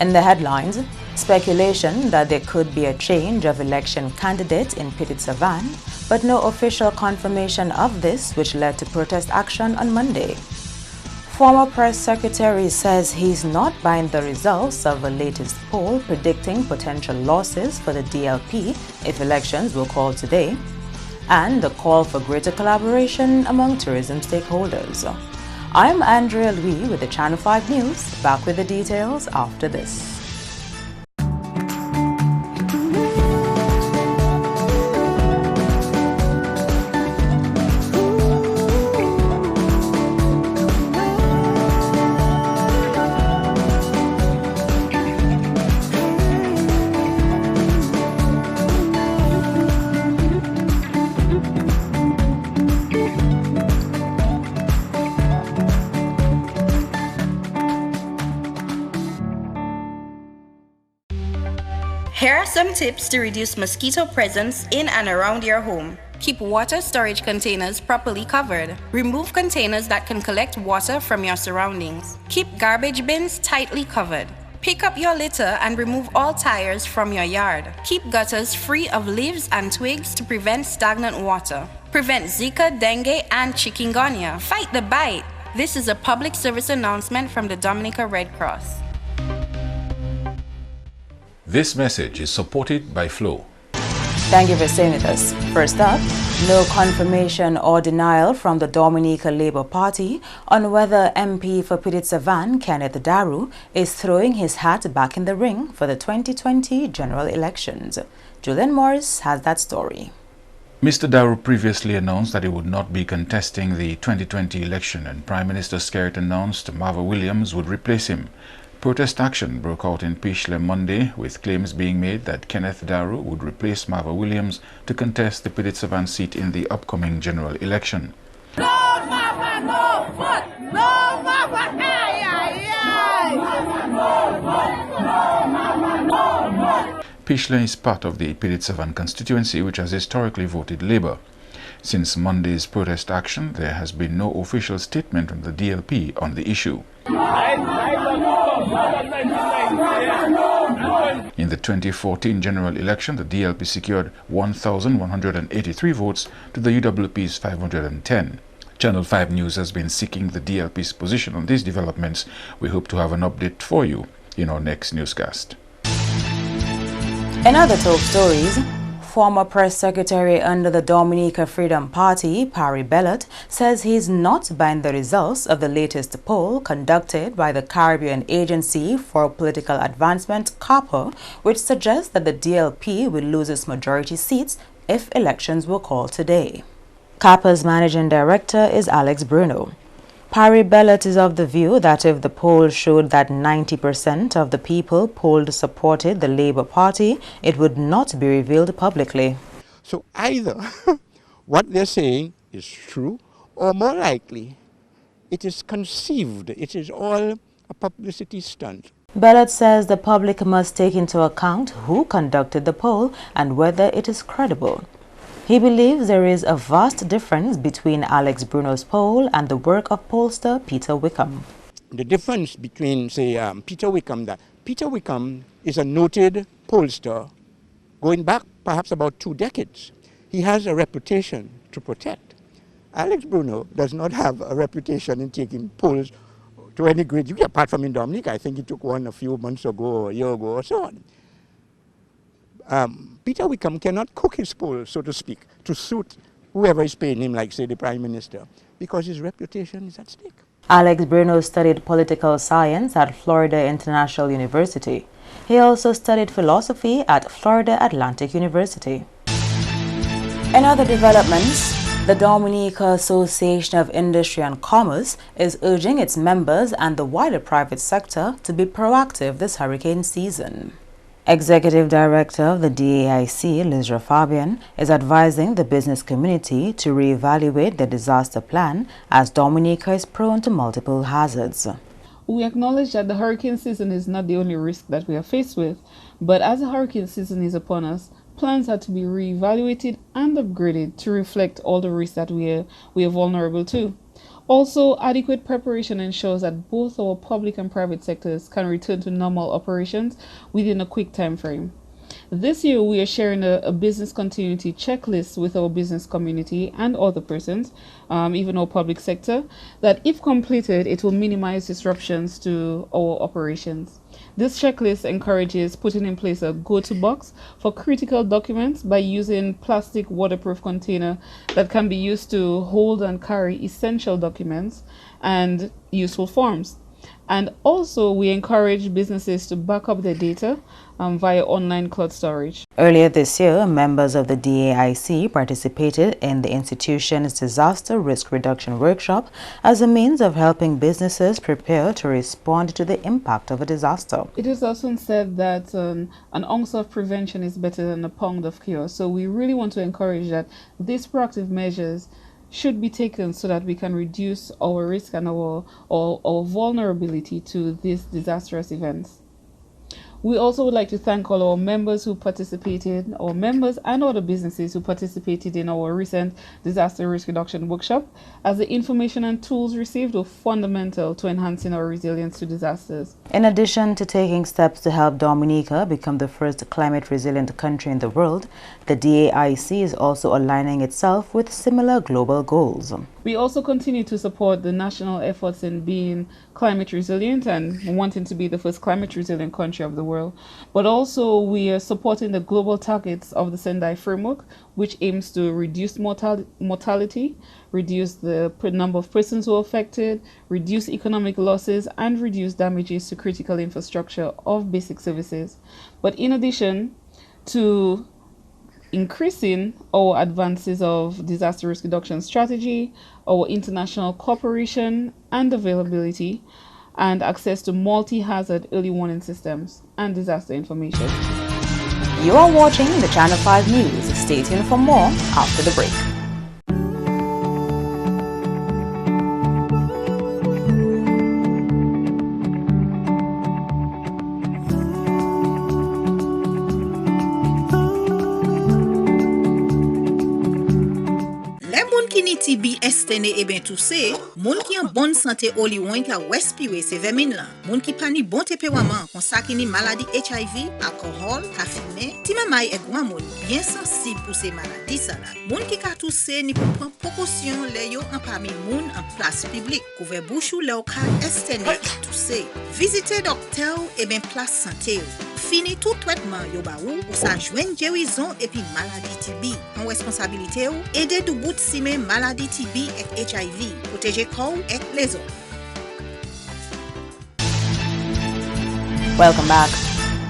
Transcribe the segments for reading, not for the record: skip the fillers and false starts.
In the headlines, speculation that there could be a change of election candidate in Petit-Savan, but no official confirmation of this, which led to protest action on Monday. Former press secretary says he's not buying the results of the latest poll predicting potential losses for the DLP if elections were called today, and the call for greater collaboration among tourism stakeholders. I'm Andrea Louis with the Channel 5 News, back with the details after this. Here are some tips to reduce mosquito presence in and around your home. Keep water storage containers properly covered. Remove containers that can collect water from your surroundings. Keep garbage bins tightly covered. Pick up your litter and remove all tires from your yard. Keep gutters free of leaves and twigs to prevent stagnant water. Prevent Zika, dengue, and chikungunya. Fight the bite. This is a public service announcement from the Dominica Red Cross. This message is supported by Flow. Thank you for staying with us. First up, no confirmation or denial from the Dominica Labour Party on whether MP for Petit-Savan, Kenneth Daru, is throwing his hat back in the ring for the 2020 general elections. Julian Morris has that story. Mr. Daru previously announced that he would not be contesting the 2020 election, and Prime Minister Skerrit announced Marva Williams would replace him. Protest action broke out in Pishle Monday, with claims being made that Kenneth Daru would replace Marva Williams to contest the Petit-Savan seat in the upcoming general election. No Marva, no vote! No Marva, Pishle is part of the Petit-Savan constituency, which has historically voted Labour. Since Monday's protest action, there has been no official statement from the DLP on the issue. In the 2014 general election, the DLP secured 1,183 votes to the UWP's 510. Channel 5 News has been seeking the DLP's position on these developments. We hope to have an update for you in our next newscast. In other top stories, former press secretary under the Dominica Freedom Party, Parry Bellot, says he's not buying the results of the latest poll conducted by the Caribbean Agency for Political Advancement, CAPA, which suggests that the DLP will lose its majority seats if elections were called today. CAPA's managing director is Alex Bruno. Parry Bellot is of the view that if the poll showed that 90% of the people polled supported the Labour Party, it would not be revealed publicly. So either what they're saying is true, or more likely, it is conceived. It is all a publicity stunt. Bellot says the public must take into account who conducted the poll and whether it is credible. He believes there is a vast difference between Alex Bruno's poll and the work of pollster Peter Wickham. The difference between, say, Peter Wickham is a noted pollster going back perhaps about 2 decades. He has a reputation to protect. Alex Bruno does not have a reputation in taking polls to any great degree, apart from in Dominica. I think he took one a few months ago, or a year ago, or so on. Peter Wickham cannot cook his poll, so to speak, to suit whoever is paying him, like, say, the Prime Minister, because his reputation is at stake. Alex Bruno studied political science at Florida International University. He also studied philosophy at Florida Atlantic University. In other developments, the Dominica Association of Industry and Commerce is urging its members and the wider private sector to be proactive this hurricane season. Executive Director of the DAIC, Lizra Fabian, is advising the business community to reevaluate the disaster plan as Dominica is prone to multiple hazards. We acknowledge that the hurricane season is not the only risk that we are faced with, but as the hurricane season is upon us, plans are to be reevaluated and upgraded to reflect all the risks that we are vulnerable to. Also, adequate preparation ensures that both our public and private sectors can return to normal operations within a quick time frame. This year, we are sharing a business continuity checklist with our business community and other persons, even our public sector, that if completed, it will minimize disruptions to our operations. This checklist encourages putting in place a go-to box for critical documents by using plastic waterproof container that can be used to hold and carry essential documents and useful forms. And also, we encourage businesses to back up their data via online cloud storage. Earlier this year, members of the DAIC participated in the institution's disaster risk reduction workshop as a means of helping businesses prepare to respond to the impact of a disaster. It is often said that an ounce of prevention is better than a pound of cure. So we really want to encourage that these proactive measures should be taken so that we can reduce our risk and our vulnerability to these disastrous events. We also would like to thank all our members who participated, our members and other businesses who participated in our recent disaster risk reduction workshop, as the information and tools received were fundamental to enhancing our resilience to disasters. In addition to taking steps to help Dominica become the first climate resilient country in the world, the DAIC is also aligning itself with similar global goals. We also continue to support the national efforts in being climate resilient and wanting to be the first climate resilient country of the world. But also we are supporting the global targets of the Sendai framework, which aims to reduce mortality, reduce the number of persons who are affected, reduce economic losses, and reduce damages to critical infrastructure of basic services. But in addition to increasing our advances of disaster risk reduction strategy, our international cooperation and availability, and access to multi-hazard early warning systems and disaster information. You are watching the Channel 5 News. Stay tuned for more after the break. TB estene et ben toussé, moun ki en bonne santé oli ouin ka respire se vermine la. Moun ki pa ni bon tempérament, kon sa ki ni maladie HIV, alcool, ka fumé, ti mamay et grand moun bien sensible pour ces maladies ça là. Moun ki ka toussé ni pou prendre précaution le yo en parmi moun en place publique, couvert bouche ou le ka estene et toussé. Visitez docteur et ben place santé. Fini tout traitement yo ba ou sa joine guérison et puis maladie TB. En responsabilité ou aider du bout si men maladie TB et HIV, protéger corps et les autres. Welcome back.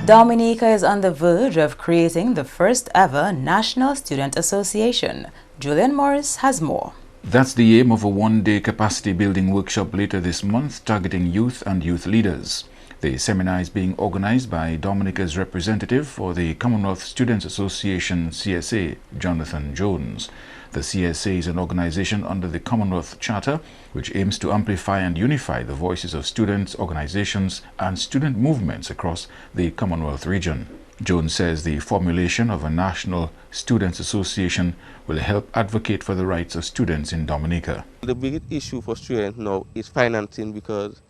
Dominica is on the verge of creating the first ever National Student Association. Julian Morris has more. That's the aim of a one-day capacity building workshop later this month targeting youth and youth leaders. The seminar is being organized by Dominica's representative for the Commonwealth Students Association CSA, Jonathan Jones. The CSA is an organization under the Commonwealth Charter which aims to amplify and unify the voices of students, organizations and student movements across the Commonwealth region. Jones says the formulation of a National Students Association will help advocate for the rights of students in Dominica. The biggest issue for students now is financing, because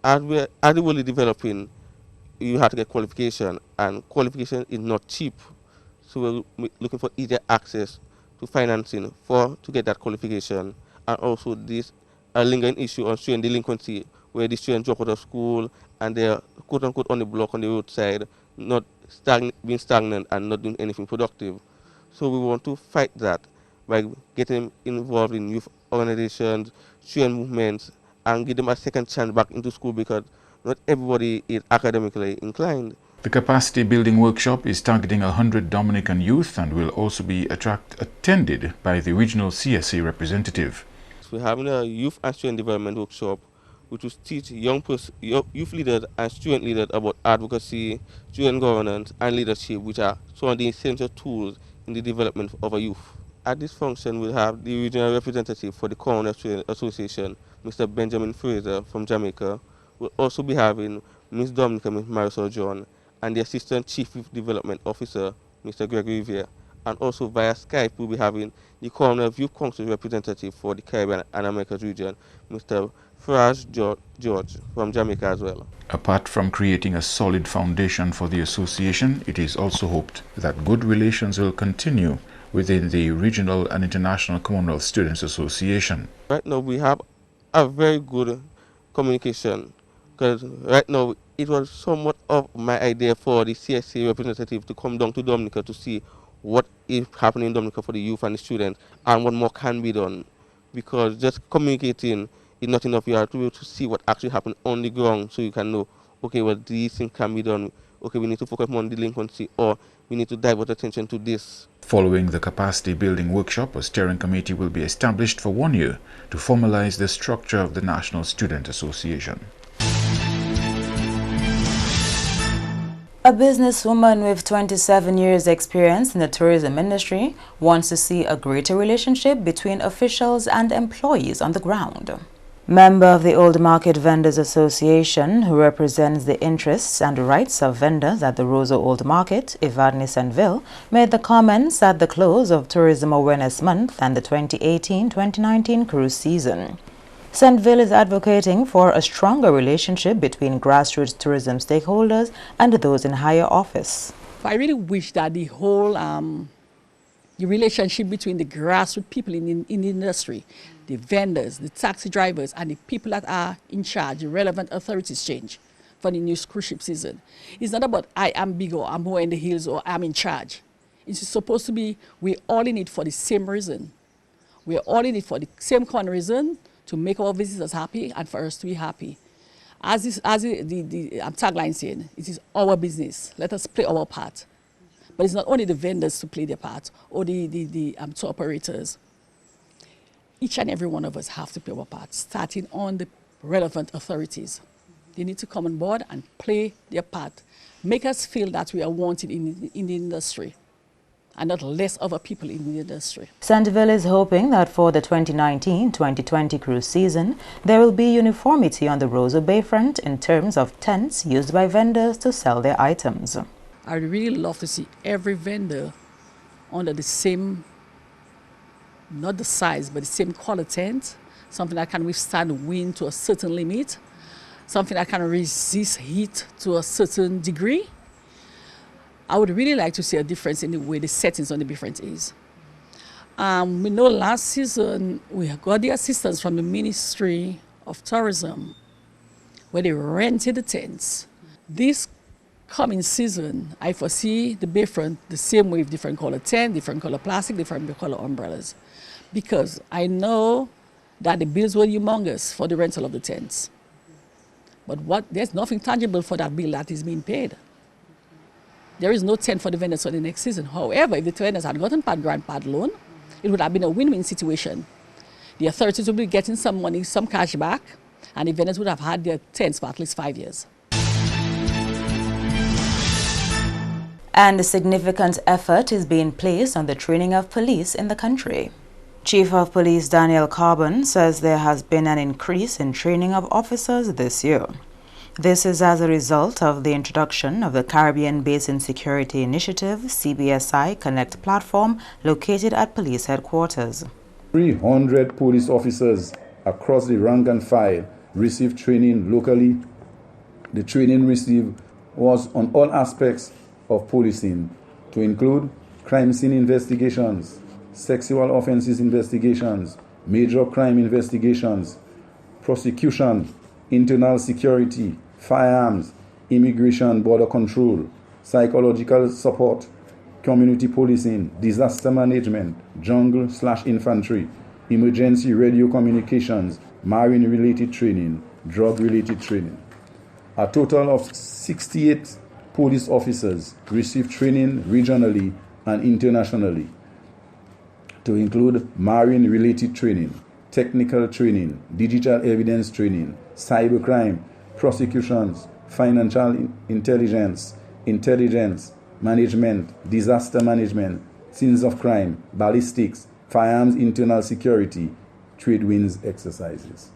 as the world is developing, you have to get qualification, and qualification is not cheap. So we're looking for easier access to financing to get that qualification. And also this a lingering issue on student delinquency, where the students drop out of school and they're quote unquote on the block on the roadside, not being stagnant and not doing anything productive. So we want to fight that by getting involved in youth organizations, student movements, and give them a second chance back into school, because not everybody is academically inclined. The capacity building workshop is targeting 100 Dominican youth and will also be attended by the regional CSA representative. We're having a youth and student development workshop which will teach youth leaders and student leaders about advocacy, student governance and leadership, which are some of the essential tools in the development of a youth. At this function, we'll have the regional representative for the Commonwealth Student Association, Mr. Benjamin Fraser from Jamaica. We'll also be having Ms. Dominica, Ms. Marisol John, and the Assistant Chief Youth Development Officer, Mr. Gregory Vier, and also via Skype we'll be having the Commonwealth Youth Council representative for the Caribbean and Americas region, Mr. Faraj George from Jamaica as well. Apart from creating a solid foundation for the association, it is also hoped that good relations will continue within the Regional and International Commonwealth Students Association. Right now we have a very good communication, because right now it was somewhat of my idea for the CSA representative to come down to Dominica to see what is happening in Dominica for the youth and the students and what more can be done, because just communicating is not enough. You have to be able to see what actually happened on the ground so you can know, okay, well, these things can be done. Okay, we need to focus more on delinquency, or we need to divert attention to this. Following the capacity building workshop, a steering committee will be established for 1 year to formalize the structure of the National Student Association. A businesswoman with 27 years experience in the tourism industry wants to see a greater relationship between officials and employees on the ground. Member of the Old Market Vendors Association, who represents the interests and rights of vendors at the Roseau Old Market, Evadne Saintville, made the comments at the close of Tourism Awareness Month and the 2018-2019 cruise season. Saintville is advocating for a stronger relationship between grassroots tourism stakeholders and those in higher office. I really wish that the whole the relationship between the grassroots people in the industry, the vendors, the taxi drivers, and the people that are in charge, the relevant authorities, change for the new cruise ship season. It's not about I am big or I'm more in the hills or I'm in charge. It's supposed to be we're all in it for the same reason. We're all in it for the same common reason, to make our visitors happy and for us to be happy. As the tagline saying, it is our business. Let us play our part. But it's not only the vendors to play their part or the tour operators. Each and every one of us have to play our part, starting on the relevant authorities. They need to come on board and play their part. Make us feel that we are wanted in the industry, and not less other people in the industry. Saintville is hoping that for the 2019-2020 cruise season, there will be uniformity on the Roseau Bayfront in terms of tents used by vendors to sell their items. I would really love to see every vendor under the same, not the size, but the same color tent, something that can withstand wind to a certain limit, something that can resist heat to a certain degree. I would really like to see a difference in the way the settings on the different is. We know last season we got the assistance from the Ministry of Tourism where they rented the tents. This coming season, I foresee the Bayfront the same way with different color tent, different color plastic, different color umbrellas. Because I know that the bills were humongous for the rental of the tents. But there's nothing tangible for that bill that is being paid. There is no tent for the vendors for the next season. However, if the vendors had gotten grant pad loan, it would have been a win-win situation. The authorities would be getting some money, some cash back, and the vendors would have had their tents for at least 5 years. And a significant effort is being placed on the training of police in the country. Chief of Police Daniel Carbon says there has been an increase in training of officers this year. This is as a result of the introduction of the Caribbean Basin Security Initiative CBSI Connect platform located at police headquarters. 300 police officers across the rank and file received training locally. The training received was on all aspects of policing, to include crime scene investigations, sexual offenses investigations, major crime investigations, prosecution, internal security, firearms, immigration, border control, psychological support, community policing, disaster management, jungle/infantry, emergency radio communications, marine-related training, drug-related training. A total of 68 police officers received training regionally and internationally, to include marine-related training, technical training, digital evidence training, cybercrime, prosecutions, financial intelligence, intelligence management, disaster management, scenes of crime, ballistics, firearms internal security, trade winds exercises.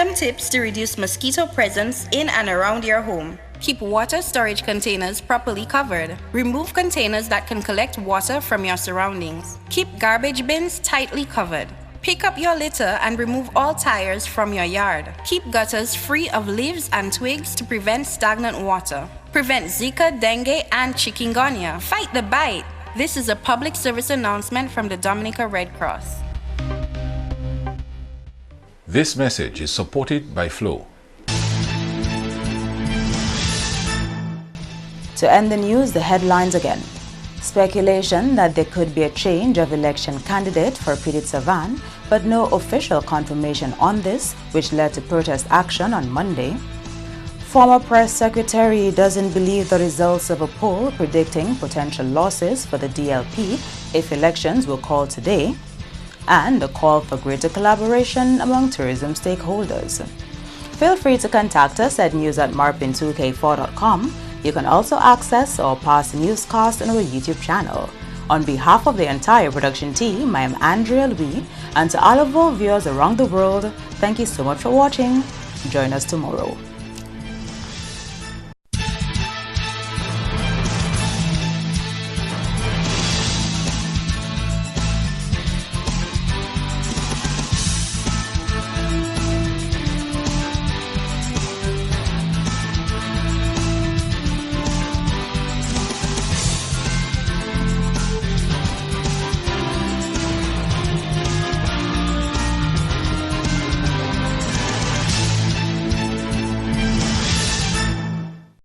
Random tips to reduce mosquito presence in and around your home. Keep water storage containers properly covered. Remove containers that can collect water from your surroundings. Keep garbage bins tightly covered. Pick up your litter and remove all tires from your yard. Keep gutters free of leaves and twigs to prevent stagnant water. Prevent Zika, dengue, and chikungunya. Fight the bite. This is a public service announcement from the Dominica Red Cross. This message is supported by Flow. To end the news, the headlines again. Speculation that there could be a change of election candidate for Pidit Savan, but no official confirmation on this, which led to protest action on Monday. Former press secretary doesn't believe the results of a poll predicting potential losses for the DLP if elections were called today, and a call for greater collaboration among tourism stakeholders. Feel free to contact us at news@marpin2k4.com. You can also access our past newscasts on our YouTube channel. On behalf of the entire production team, I am Andrea Louis, and to all of our viewers around the world, thank you so much for watching. Join us tomorrow.